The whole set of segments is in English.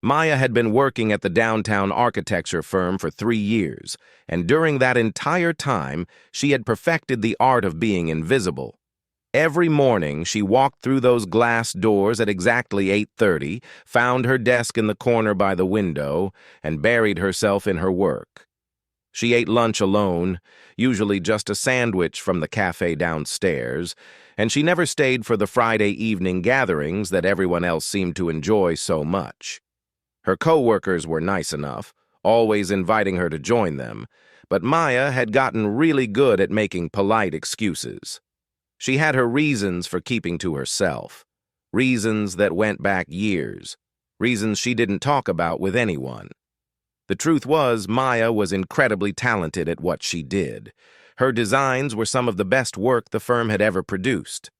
Maya had been working at the downtown architecture firm for 3 years, and during that entire time, she had perfected the art of being invisible. Every morning, she walked through those glass doors at exactly 8:30, found her desk in the corner by the window, and buried herself in her work. She ate lunch alone, usually just a sandwich from the cafe downstairs, and she never stayed for the Friday evening gatherings that everyone else seemed to enjoy so much. Her co-workers were nice enough, always inviting her to join them, but Maya had gotten really good at making polite excuses. She had her reasons for keeping to herself, reasons that went back years, reasons she didn't talk about with anyone. The truth was, Maya was incredibly talented at what she did. Her designs were some of the best work the firm had ever produced.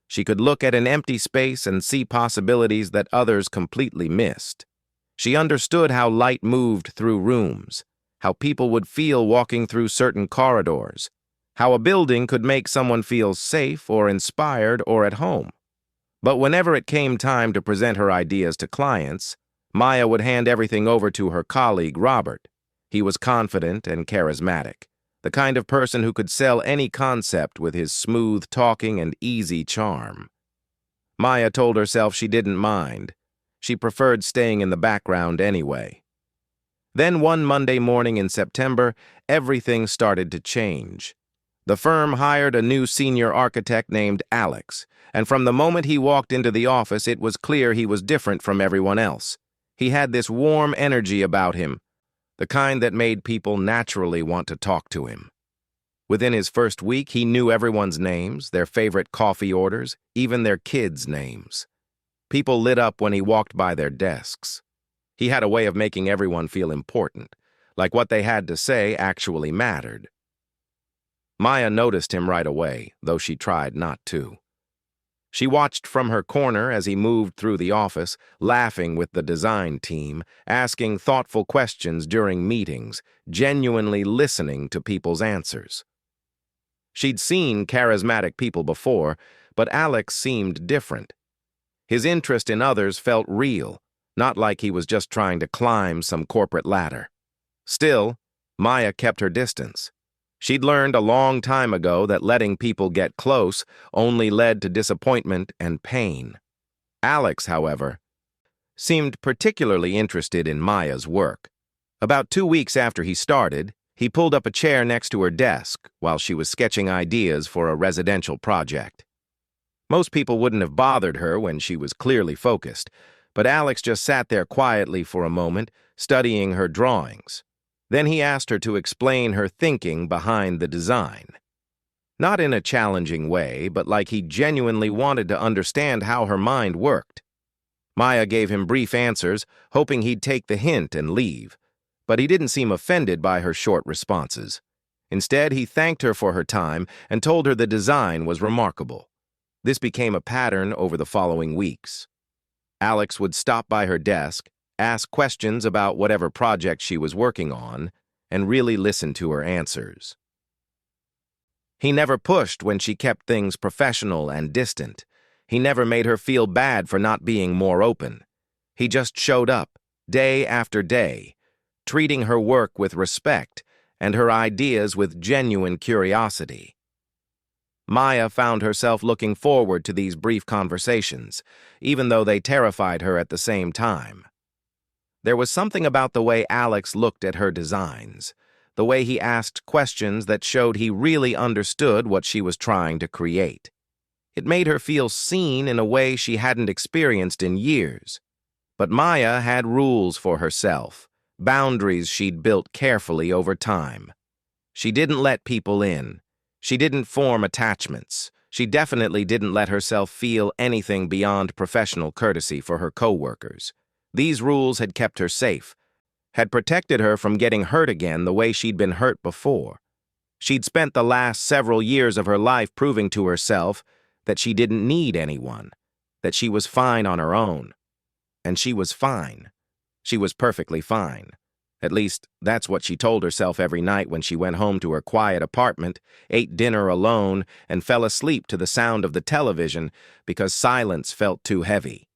She could look at an empty space and see possibilities that others completely missed. She understood how light moved through rooms, how people would feel walking through certain corridors, how a building could make someone feel safe or inspired or at home. But whenever it came time to present her ideas to clients, Maya would hand everything over to her colleague, Robert. He was confident and charismatic, the kind of person who could sell any concept with his smooth talking and easy charm. Maya told herself she didn't mind. She preferred staying in the background anyway. Then one Monday morning in September, everything started to change. The firm hired a new senior architect named Alex, and from the moment he walked into the office, it was clear he was different from everyone else. He had this warm energy about him, the kind that made people naturally want to talk to him. Within his first week, he knew everyone's names, their favorite coffee orders, even their kids' names. People lit up when he walked by their desks. He had a way of making everyone feel important, like what they had to say actually mattered. Maya noticed him right away, though she tried not to. She watched from her corner as he moved through the office, laughing with the design team, asking thoughtful questions during meetings, genuinely listening to people's answers. She'd seen charismatic people before, but Alex seemed different. His interest in others felt real, not like he was just trying to climb some corporate ladder. Still, Maya kept her distance. She'd learned a long time ago that letting people get close only led to disappointment and pain. Alex, however, seemed particularly interested in Maya's work. About 2 weeks after he started, he pulled up a chair next to her desk while she was sketching ideas for a residential project. Most people wouldn't have bothered her when she was clearly focused, but Alex just sat there quietly for a moment, studying her drawings. Then he asked her to explain her thinking behind the design. Not in a challenging way, but like he genuinely wanted to understand how her mind worked. Maya gave him brief answers, hoping he'd take the hint and leave, but he didn't seem offended by her short responses. Instead, he thanked her for her time and told her the design was remarkable. This became a pattern over the following weeks. Alex would stop by her desk, ask questions about whatever project she was working on, and really listen to her answers. He never pushed when she kept things professional and distant. He never made her feel bad for not being more open. He just showed up, day after day, treating her work with respect and her ideas with genuine curiosity. Maya found herself looking forward to these brief conversations, even though they terrified her at the same time. There was something about the way Alex looked at her designs, the way he asked questions that showed he really understood what she was trying to create. It made her feel seen in a way she hadn't experienced in years. But Maya had rules for herself, boundaries she'd built carefully over time. She didn't let people in. She didn't form attachments. She definitely didn't let herself feel anything beyond professional courtesy for her coworkers. These rules had kept her safe, had protected her from getting hurt again the way she'd been hurt before. She'd spent the last several years of her life proving to herself that she didn't need anyone, that she was fine on her own. And she was fine. She was perfectly fine. At least, that's what she told herself every night when she went home to her quiet apartment, ate dinner alone, and fell asleep to the sound of the television because silence felt too heavy.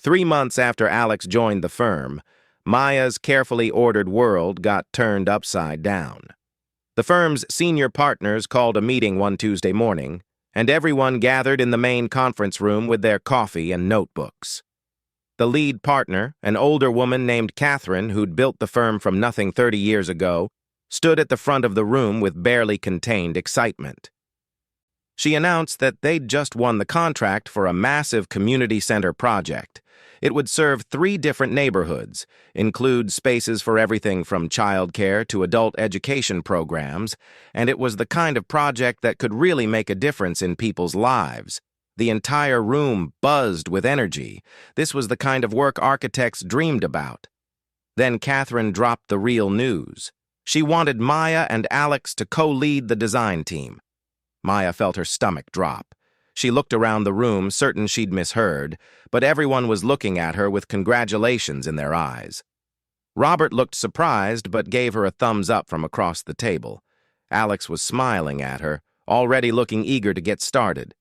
3 months after Alex joined the firm, Maya's carefully ordered world got turned upside down. The firm's senior partners called a meeting one Tuesday morning, and everyone gathered in the main conference room with their coffee and notebooks. The lead partner, an older woman named Catherine who'd built the firm from nothing 30 years ago, stood at the front of the room with barely contained excitement. She announced that they'd just won the contract for a massive community center project. It would serve 3 different neighborhoods, include spaces for everything from childcare to adult education programs, and it was the kind of project that could really make a difference in people's lives. The entire room buzzed with energy. This was the kind of work architects dreamed about. Then Catherine dropped the real news. She wanted Maya and Alex to co-lead the design team. Maya felt her stomach drop. She looked around the room, certain she'd misheard, but everyone was looking at her with congratulations in their eyes. Robert looked surprised but gave her a thumbs up from across the table. Alex was smiling at her, already looking eager to get started.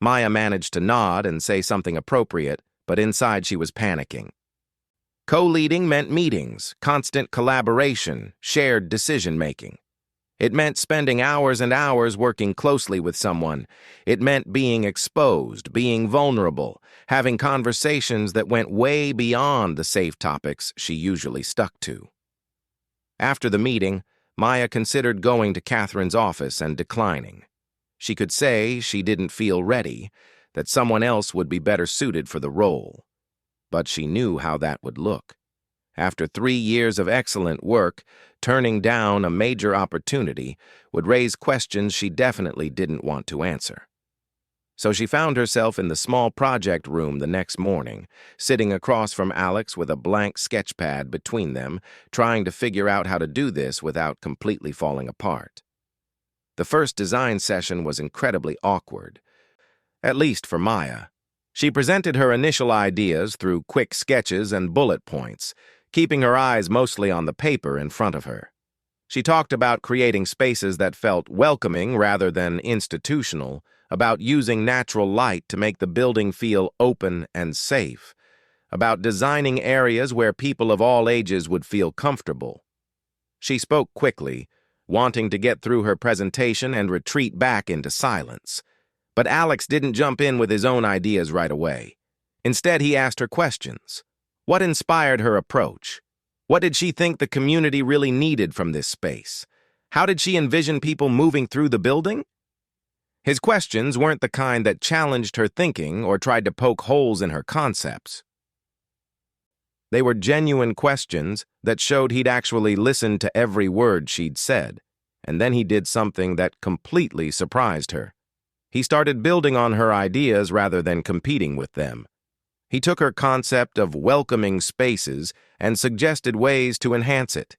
Maya managed to nod and say something appropriate, but inside she was panicking. Co-leading meant meetings, constant collaboration, shared decision-making. It meant spending hours and hours working closely with someone. It meant being exposed, being vulnerable, having conversations that went way beyond the safe topics she usually stuck to. After the meeting, Maya considered going to Catherine's office and declining. She could say she didn't feel ready, that someone else would be better suited for the role. But she knew how that would look. After 3 years of excellent work, turning down a major opportunity would raise questions she definitely didn't want to answer. So she found herself in the small project room the next morning, sitting across from Alex with a blank sketch pad between them, trying to figure out how to do this without completely falling apart. The first design session was incredibly awkward, at least for Maya. She presented her initial ideas through quick sketches and bullet points, keeping her eyes mostly on the paper in front of her. She talked about creating spaces that felt welcoming rather than institutional, about using natural light to make the building feel open and safe, about designing areas where people of all ages would feel comfortable. She spoke quickly, wanting to get through her presentation and retreat back into silence. But Alex didn't jump in with his own ideas right away. Instead, he asked her questions. What inspired her approach? What did she think the community really needed from this space? How did she envision people moving through the building? His questions weren't the kind that challenged her thinking or tried to poke holes in her concepts. They were genuine questions that showed he'd actually listened to every word she'd said, and then he did something that completely surprised her. He started building on her ideas rather than competing with them. He took her concept of welcoming spaces and suggested ways to enhance it.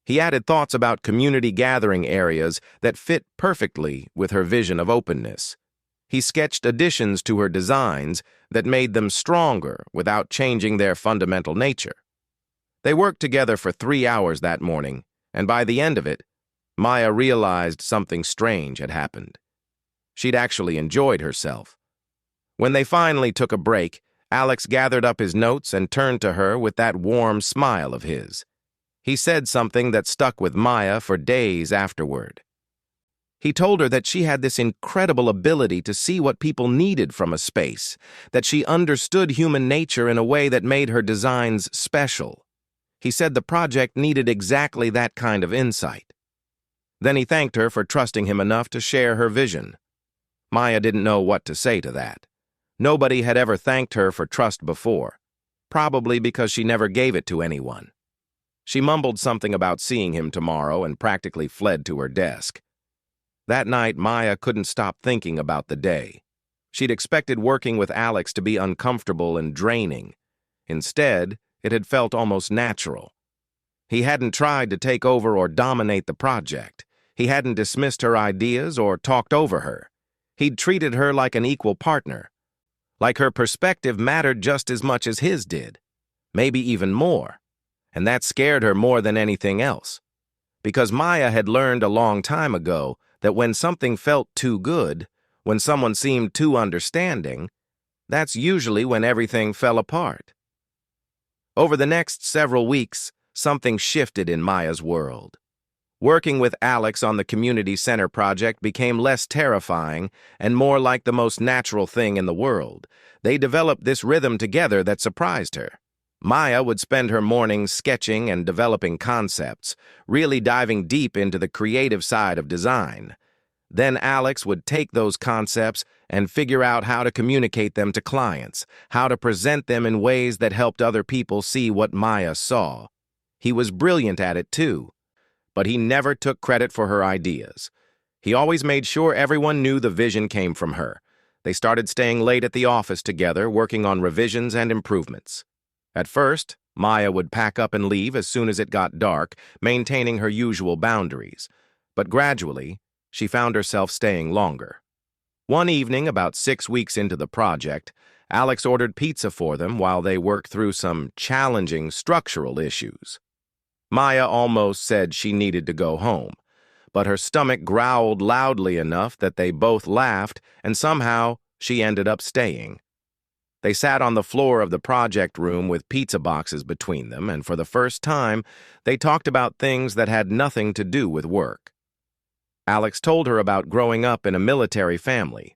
He added thoughts about community gathering areas that fit perfectly with her vision of openness. He sketched additions to her designs that made them stronger without changing their fundamental nature. They worked together for 3 hours that morning, and by the end of it, Maya realized something strange had happened. She'd actually enjoyed herself. When they finally took a break, Alex gathered up his notes and turned to her with that warm smile of his. He said something that stuck with Maya for days afterward. He told her that she had this incredible ability to see what people needed from a space, that she understood human nature in a way that made her designs special. He said the project needed exactly that kind of insight. Then he thanked her for trusting him enough to share her vision. Maya didn't know what to say to that. Nobody had ever thanked her for trust before, probably because she never gave it to anyone. She mumbled something about seeing him tomorrow and practically fled to her desk. That night, Maya couldn't stop thinking about the day. She'd expected working with Alex to be uncomfortable and draining. Instead, it had felt almost natural. He hadn't tried to take over or dominate the project. He hadn't dismissed her ideas or talked over her. He'd treated her like an equal partner. Like her perspective mattered just as much as his did, maybe even more, and that scared her more than anything else, because Maya had learned a long time ago that when something felt too good, when someone seemed too understanding, that's usually when everything fell apart. Over the next several weeks, something shifted in Maya's world. Working with Alex on the community center project became less terrifying and more like the most natural thing in the world. They developed this rhythm together that surprised her. Maya would spend her mornings sketching and developing concepts, really diving deep into the creative side of design. Then Alex would take those concepts and figure out how to communicate them to clients, how to present them in ways that helped other people see what Maya saw. He was brilliant at it too, but he never took credit for her ideas. He always made sure everyone knew the vision came from her. They started staying late at the office together, working on revisions and improvements. At first, Maya would pack up and leave as soon as it got dark, maintaining her usual boundaries. But gradually, she found herself staying longer. One evening, about 6 weeks into the project, Alex ordered pizza for them while they worked through some challenging structural issues. Maya almost said she needed to go home, but her stomach growled loudly enough that they both laughed, and somehow she ended up staying. They sat on the floor of the project room with pizza boxes between them, and for the first time, they talked about things that had nothing to do with work. Alex told her about growing up in a military family,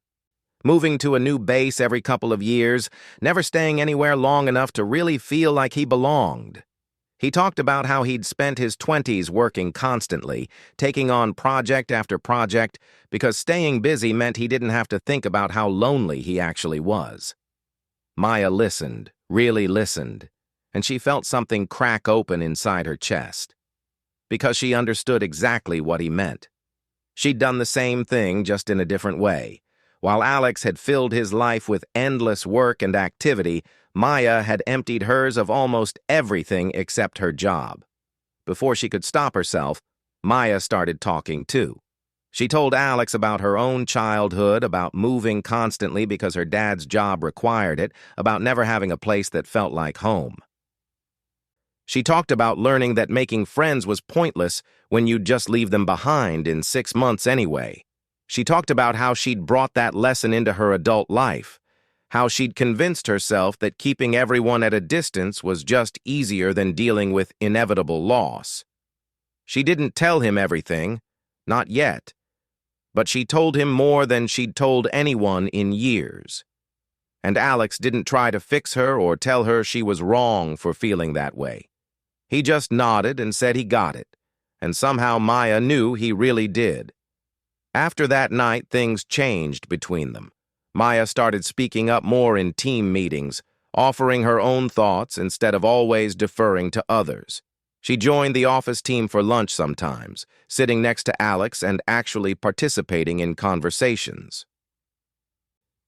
moving to a new base every couple of years, never staying anywhere long enough to really feel like he belonged. He talked about how he'd spent his 20s working constantly, taking on project after project, because staying busy meant he didn't have to think about how lonely he actually was. Maya listened, really listened, and she felt something crack open inside her chest, because she understood exactly what he meant. She'd done the same thing, just in a different way. While Alex had filled his life with endless work and activity, Maya had emptied hers of almost everything except her job. Before she could stop herself, Maya started talking too. She told Alex about her own childhood, about moving constantly because her dad's job required it, about never having a place that felt like home. She talked about learning that making friends was pointless when you'd just leave them behind in 6 months anyway. She talked about how she'd brought that lesson into her adult life, how she'd convinced herself that keeping everyone at a distance was just easier than dealing with inevitable loss. She didn't tell him everything, not yet, but she told him more than she'd told anyone in years. And Alex didn't try to fix her or tell her she was wrong for feeling that way. He just nodded and said he got it, and somehow Maya knew he really did. After that night, things changed between them. Maya started speaking up more in team meetings, offering her own thoughts instead of always deferring to others. She joined the office team for lunch sometimes, sitting next to Alex and actually participating in conversations.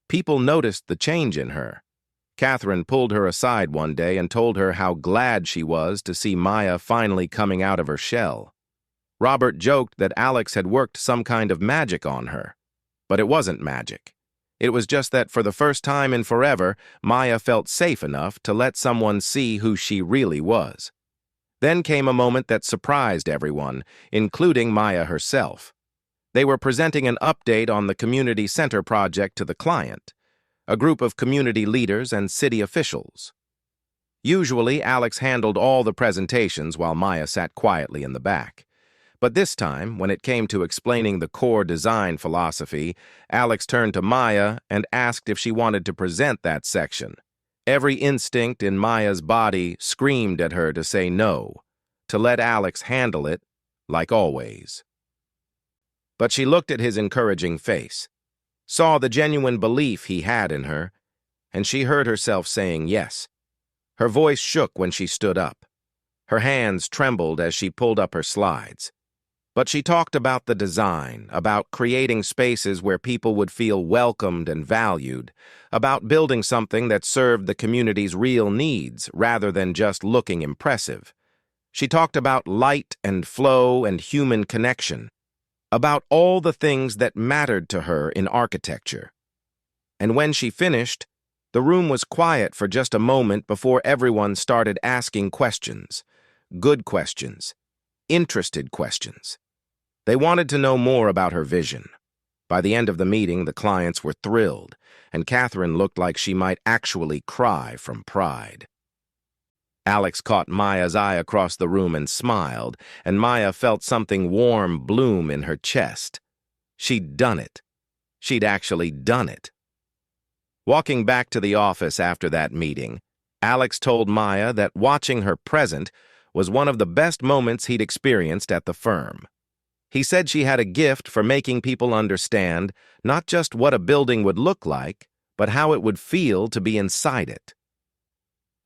People noticed the change in her. Catherine pulled her aside one day and told her how glad she was to see Maya finally coming out of her shell. Robert joked that Alex had worked some kind of magic on her, but it wasn't magic. It was just that for the first time in forever, Maya felt safe enough to let someone see who she really was. Then came a moment that surprised everyone, including Maya herself. They were presenting an update on the community center project to the client, a group of community leaders and city officials. Usually, Alex handled all the presentations while Maya sat quietly in the back. But this time, when it came to explaining the core design philosophy, Alex turned to Maya and asked if she wanted to present that section. Every instinct in Maya's body screamed at her to say no, to let Alex handle it, like always. But she looked at his encouraging face, saw the genuine belief he had in her, and she heard herself saying yes. Her voice shook when she stood up. Her hands trembled as she pulled up her slides. But she talked about the design, about creating spaces where people would feel welcomed and valued, about building something that served the community's real needs rather than just looking impressive. She talked about light and flow and human connection, about all the things that mattered to her in architecture. And when she finished, the room was quiet for just a moment before everyone started asking questions. Good questions. Interested questions. They wanted to know more about her vision. By the end of the meeting, the clients were thrilled, and Catherine looked like she might actually cry from pride. Alex caught Maya's eye across the room and smiled, and Maya felt something warm bloom in her chest. She'd done it. She'd actually done it. Walking back to the office after that meeting, Alex told Maya that watching her present was one of the best moments he'd experienced at the firm. He said she had a gift for making people understand not just what a building would look like, but how it would feel to be inside it.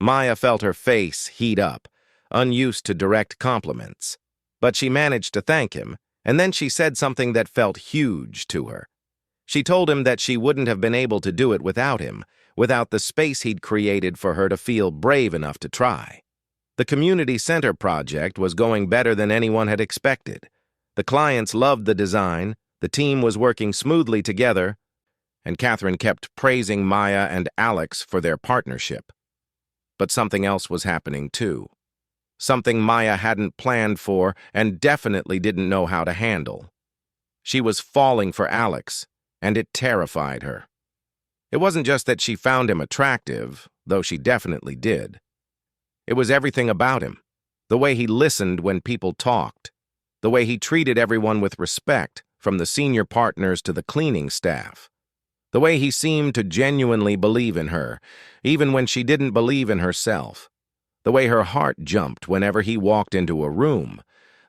Maya felt her face heat up, unused to direct compliments. But she managed to thank him, and then she said something that felt huge to her. She told him that she wouldn't have been able to do it without him, without the space he'd created for her to feel brave enough to try. The community center project was going better than anyone had expected. The clients loved the design, the team was working smoothly together, and Catherine kept praising Maya and Alex for their partnership. But something else was happening too. Something Maya hadn't planned for and definitely didn't know how to handle. She was falling for Alex, and it terrified her. It wasn't just that she found him attractive, though she definitely did. It was everything about him. The way he listened when people talked. The way he treated everyone with respect, from the senior partners to the cleaning staff. The way he seemed to genuinely believe in her, even when she didn't believe in herself. The way her heart jumped whenever he walked into a room.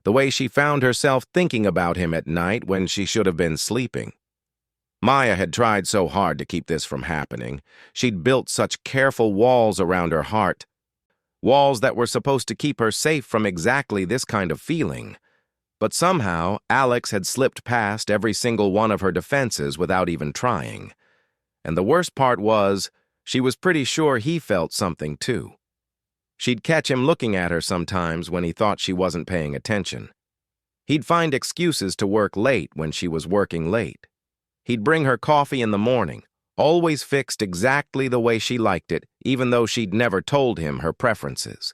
The way she found herself thinking about him at night when she should have been sleeping. Maya had tried so hard to keep this from happening. She'd built such careful walls around her heart. Walls that were supposed to keep her safe from exactly this kind of feeling. But somehow, Alex had slipped past every single one of her defenses without even trying. And the worst part was, she was pretty sure he felt something too. She'd catch him looking at her sometimes when he thought she wasn't paying attention. He'd find excuses to work late when she was working late. He'd bring her coffee in the morning, always fixed exactly the way she liked it, even though she'd never told him her preferences.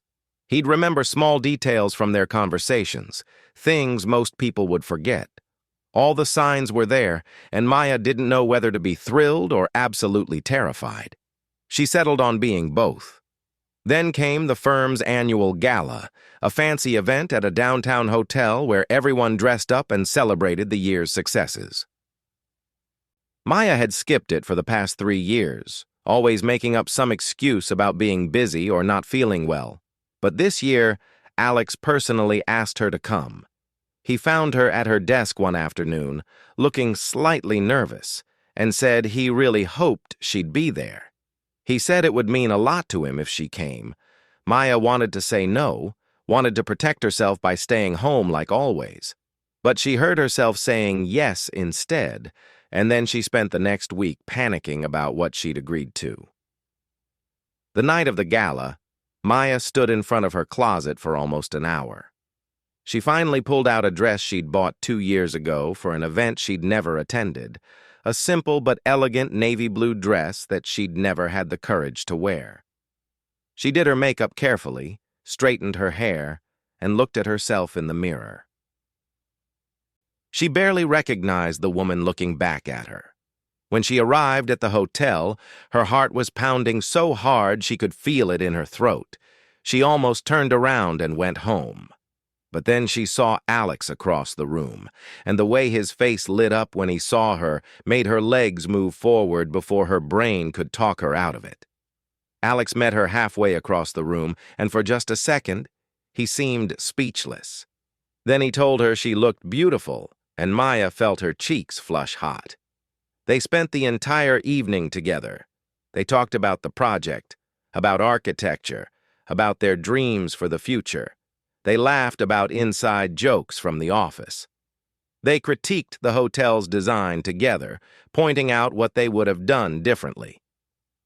He'd remember small details from their conversations, things most people would forget. All the signs were there, and Maya didn't know whether to be thrilled or absolutely terrified. She settled on being both. Then came the firm's annual gala, a fancy event at a downtown hotel where everyone dressed up and celebrated the year's successes. Maya had skipped it for the past 3 years, always making up some excuse about being busy or not feeling well. But this year, Alex personally asked her to come. He found her at her desk one afternoon, looking slightly nervous, and said he really hoped she'd be there. He said it would mean a lot to him if she came. Maya wanted to say no, wanted to protect herself by staying home like always. But she heard herself saying yes instead, and then she spent the next week panicking about what she'd agreed to. The night of the gala, Maya stood in front of her closet for almost an hour. She finally pulled out a dress she'd bought 2 years ago for an event she'd never attended, a simple but elegant navy blue dress that she'd never had the courage to wear. She did her makeup carefully, straightened her hair, and looked at herself in the mirror. She barely recognized the woman looking back at her. When she arrived at the hotel, her heart was pounding so hard she could feel it in her throat. She almost turned around and went home. But then she saw Alex across the room, and the way his face lit up when he saw her made her legs move forward before her brain could talk her out of it. Alex met her halfway across the room, and for just a second, he seemed speechless. Then he told her she looked beautiful, and Maya felt her cheeks flush hot. They spent the entire evening together. They talked about the project, about architecture, about their dreams for the future. They laughed about inside jokes from the office. They critiqued the hotel's design together, pointing out what they would have done differently.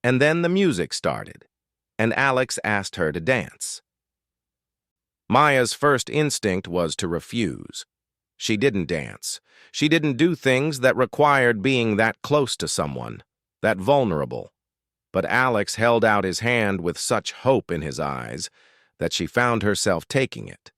And then the music started, and Alex asked her to dance. Maya's first instinct was to refuse. She didn't dance. She didn't do things that required being that close to someone, that vulnerable. But Alex held out his hand with such hope in his eyes that she found herself taking it.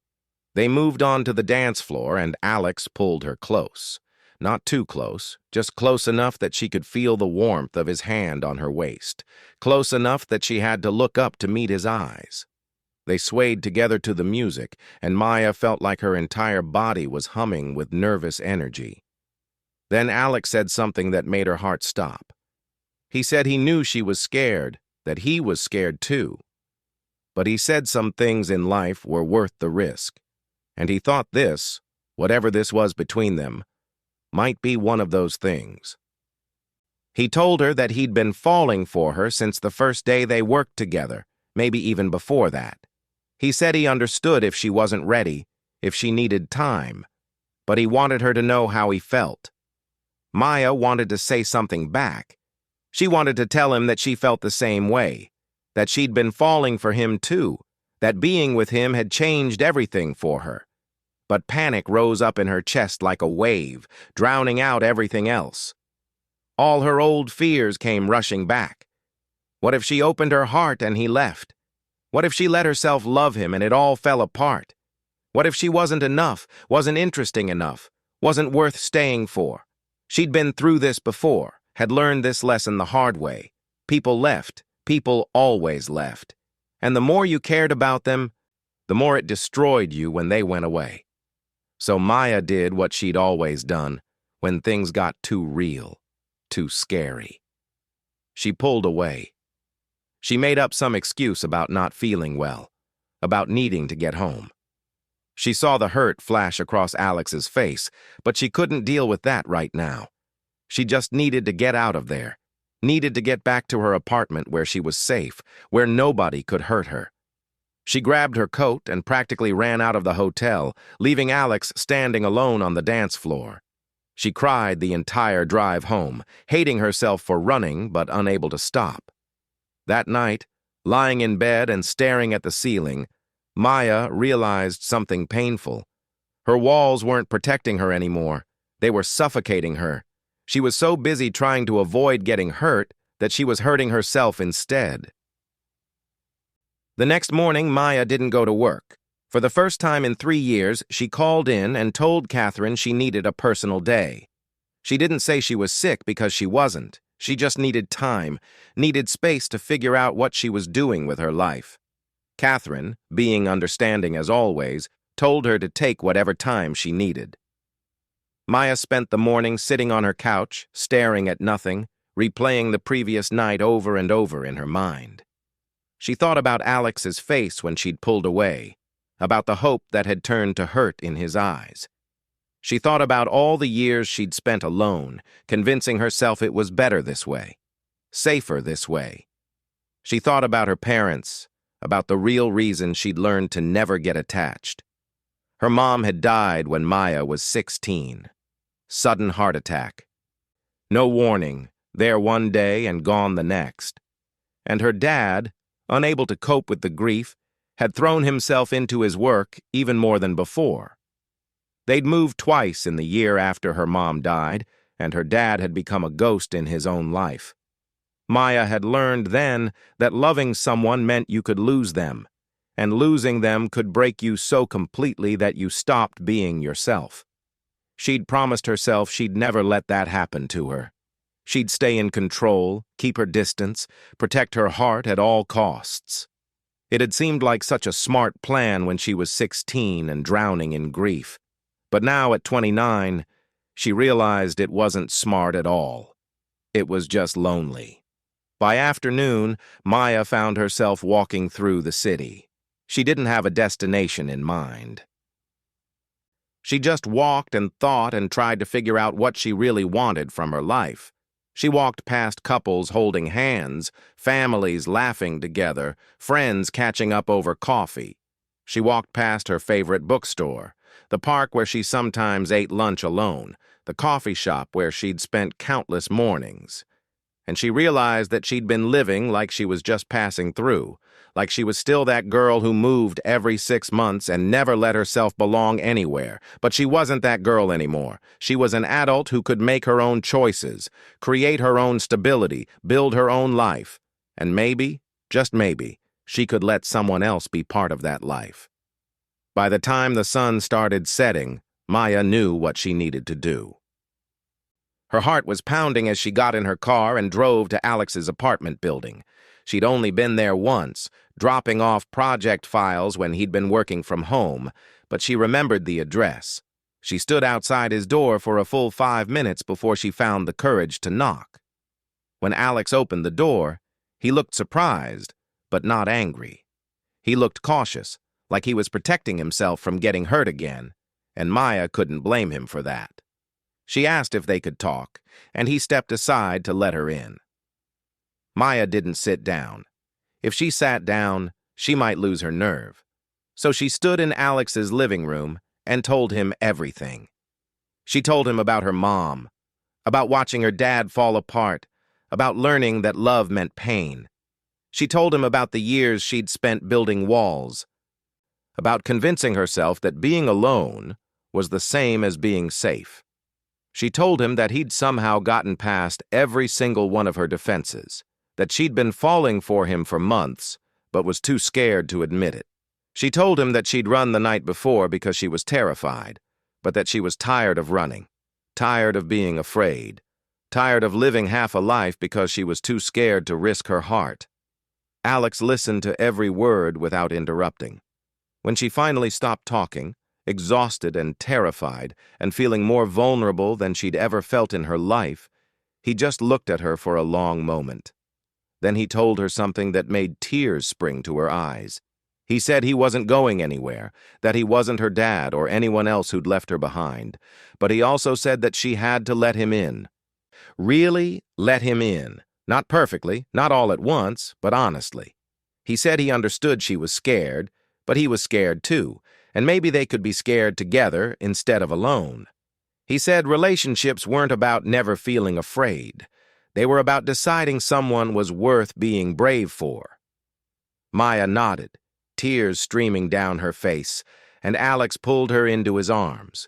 They moved on to the dance floor, and Alex pulled her close. Not too close, just close enough that she could feel the warmth of his hand on her waist, close enough that she had to look up to meet his eyes. They swayed together to the music, and Maya felt like her entire body was humming with nervous energy. Then Alex said something that made her heart stop. He said he knew she was scared, that he was scared too. But he said some things in life were worth the risk, and he thought this, whatever this was between them, might be one of those things. He told her that he'd been falling for her since the first day they worked together, maybe even before that. He said he understood if she wasn't ready, if she needed time, but he wanted her to know how he felt. Maya wanted to say something back. She wanted to tell him that she felt the same way, that she'd been falling for him too, that being with him had changed everything for her. But panic rose up in her chest like a wave, drowning out everything else. All her old fears came rushing back. What if she opened her heart and he left? What if she let herself love him and it all fell apart? What if she wasn't enough, wasn't interesting enough, wasn't worth staying for? She'd been through this before, had learned this lesson the hard way. People left, people always left. And the more you cared about them, the more it destroyed you when they went away. So Maya did what she'd always done when things got too real, too scary. She pulled away. She made up some excuse about not feeling well, about needing to get home. She saw the hurt flash across Alex's face, but she couldn't deal with that right now. She just needed to get out of there, needed to get back to her apartment where she was safe, where nobody could hurt her. She grabbed her coat and practically ran out of the hotel, leaving Alex standing alone on the dance floor. She cried the entire drive home, hating herself for running but unable to stop. That night, lying in bed and staring at the ceiling, Maya realized something painful. Her walls weren't protecting her anymore. They were suffocating her. She was so busy trying to avoid getting hurt that she was hurting herself instead. The next morning, Maya didn't go to work. For the first time in 3 years, she called in and told Catherine she needed a personal day. She didn't say she was sick because she wasn't. She just needed time, needed space to figure out what she was doing with her life. Catherine, being understanding as always, told her to take whatever time she needed. Maya spent the morning sitting on her couch, staring at nothing, replaying the previous night over and over in her mind. She thought about Alex's face when she'd pulled away, about the hope that had turned to hurt in his eyes. She thought about all the years she'd spent alone, convincing herself it was better this way, safer this way. She thought about her parents, about the real reason she'd learned to never get attached. Her mom had died when Maya was 16. Sudden heart attack. No warning, there one day and gone the next. And her dad, unable to cope with the grief, had thrown himself into his work even more than before. They'd moved twice in the year after her mom died, and her dad had become a ghost in his own life. Maya had learned then that loving someone meant you could lose them, and losing them could break you so completely that you stopped being yourself. She'd promised herself she'd never let that happen to her. She'd stay in control, keep her distance, protect her heart at all costs. It had seemed like such a smart plan when she was 16 and drowning in grief. But now at 29, she realized it wasn't smart at all. It was just lonely. By afternoon, Maya found herself walking through the city. She didn't have a destination in mind. She just walked and thought and tried to figure out what she really wanted from her life. She walked past couples holding hands, families laughing together, friends catching up over coffee. She walked past her favorite bookstore, the park where she sometimes ate lunch alone, the coffee shop where she'd spent countless mornings. And she realized that she'd been living like she was just passing through, like she was still that girl who moved every 6 months and never let herself belong anywhere. But she wasn't that girl anymore. She was an adult who could make her own choices, create her own stability, build her own life. And maybe, just maybe, she could let someone else be part of that life. By the time the sun started setting, Maya knew what she needed to do. Her heart was pounding as she got in her car and drove to Alex's apartment building. She'd only been there once, dropping off project files when he'd been working from home, but she remembered the address. She stood outside his door for a full 5 minutes before she found the courage to knock. When Alex opened the door, he looked surprised, but not angry. He looked cautious, like he was protecting himself from getting hurt again, and Maya couldn't blame him for that. She asked if they could talk, and he stepped aside to let her in. Maya didn't sit down. If she sat down, she might lose her nerve. So she stood in Alex's living room and told him everything. She told him about her mom, about watching her dad fall apart, about learning that love meant pain. She told him about the years she'd spent building walls, about convincing herself that being alone was the same as being safe. She told him that he'd somehow gotten past every single one of her defenses, that she'd been falling for him for months, but was too scared to admit it. She told him that she'd run the night before because she was terrified, but that she was tired of running, tired of being afraid, tired of living half a life because she was too scared to risk her heart. Alex listened to every word without interrupting. When she finally stopped talking, exhausted and terrified, and feeling more vulnerable than she'd ever felt in her life, he just looked at her for a long moment. Then he told her something that made tears spring to her eyes. He said he wasn't going anywhere, that he wasn't her dad or anyone else who'd left her behind, but he also said that she had to let him in. Really let him in. Not perfectly, not all at once, but honestly. He said he understood she was scared, but he was scared too, and maybe they could be scared together instead of alone. He said relationships weren't about never feeling afraid. They were about deciding someone was worth being brave for. Maya nodded, tears streaming down her face, and Alex pulled her into his arms.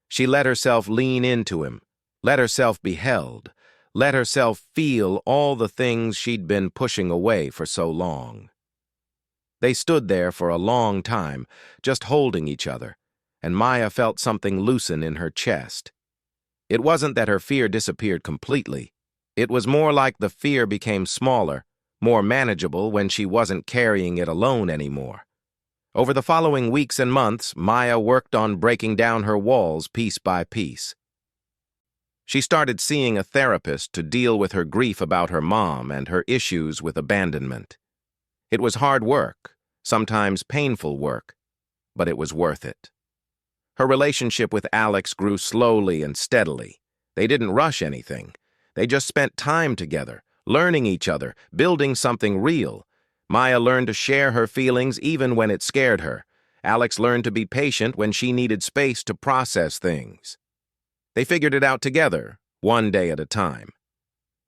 She let herself lean into him, let herself be held, let herself feel all the things she'd been pushing away for so long. They stood there for a long time, just holding each other, and Maya felt something loosen in her chest. It wasn't that her fear disappeared completely. It was more like the fear became smaller, more manageable when she wasn't carrying it alone anymore. Over the following weeks and months, Maya worked on breaking down her walls piece by piece. She started seeing a therapist to deal with her grief about her mom and her issues with abandonment. It was hard work, sometimes painful work, but it was worth it. Her relationship with Alex grew slowly and steadily. They didn't rush anything. They just spent time together, learning each other, building something real. Maya learned to share her feelings even when it scared her. Alex learned to be patient when she needed space to process things. They figured it out together, one day at a time.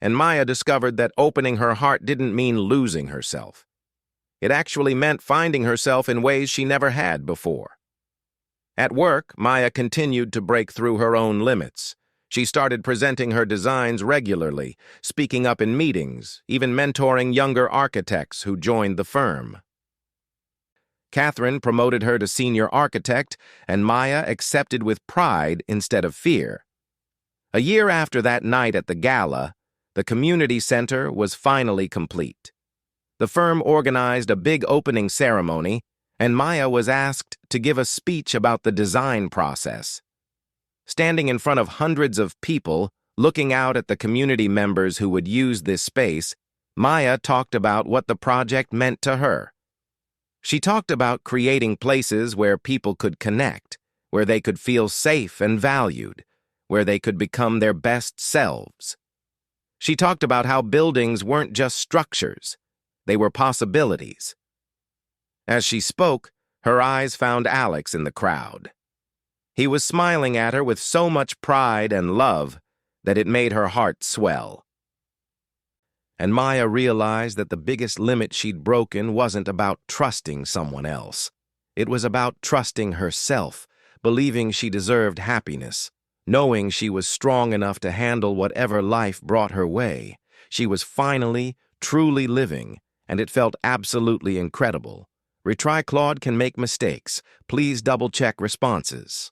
And Maya discovered that opening her heart didn't mean losing herself. It actually meant finding herself in ways she never had before. At work, Maya continued to break through her own limits. She started presenting her designs regularly, speaking up in meetings, even mentoring younger architects who joined the firm. Catherine promoted her to senior architect, and Maya accepted with pride instead of fear. A year after that night at the gala, the community center was finally complete. The firm organized a big opening ceremony, and Maya was asked to give a speech about the design process. Standing in front of hundreds of people, looking out at the community members who would use this space, Maya talked about what the project meant to her. She talked about creating places where people could connect, where they could feel safe and valued, where they could become their best selves. She talked about how buildings weren't just structures, they were possibilities. As she spoke, her eyes found Alex in the crowd. He was smiling at her with so much pride and love that it made her heart swell. And Maya realized that the biggest limit she'd broken wasn't about trusting someone else. It was about trusting herself, believing she deserved happiness, knowing she was strong enough to handle whatever life brought her way. She was finally, truly living, and it felt absolutely incredible. Retry Claude can make mistakes. Please double-check responses.